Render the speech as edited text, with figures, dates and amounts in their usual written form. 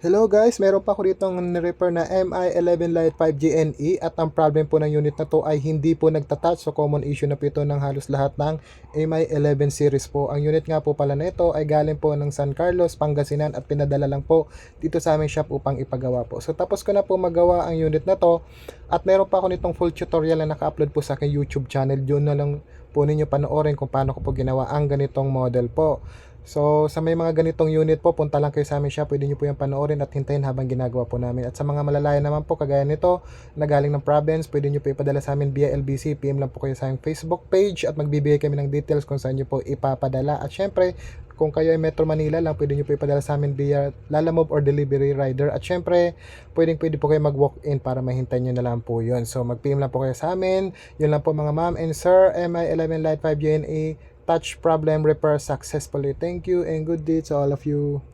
Hello guys, meron pa ako dito ni-repair na MI11 Lite 5GNE at ang problem po ng unit na to ay hindi po nagtatouch. So common issue na po ito ng halos lahat ng MI11 series po. Ang unit nga po pala na ito ay galing po ng San Carlos, Pangasinan at pinadala lang po dito sa aming shop upang ipagawa po. So tapos ko na po magawa ang unit na to at meron pa ako nitong full tutorial na naka-upload po sa aking YouTube channel. Doon na lang po ninyo panoorin kung paano ko po ginawa ang ganitong model po. So, sa may mga ganitong unit po, punta lang kayo sa amin shop. Pwede nyo po yung panoorin at hintayin habang ginagawa po namin. At sa mga malalayo naman po, kagaya nito, na galing ng province, pwede nyo po ipadala sa amin via LBC. PM lang po kayo sa aming Facebook page at magbibigay kami ng details kung saan nyo po ipapadala. At syempre, kung kayo ay Metro Manila lang, pwede nyo po ipadala sa amin via Lalamove or Delivery Rider. At syempre, pwede po kayo mag-walk-in para mahintay nyo na lang po yun. So, mag-PM lang po kayo sa amin. Yun lang po mga ma'am and sir, MI11 Lite 5 GNA touch problem repair successfully. Thank you and good day to all of you.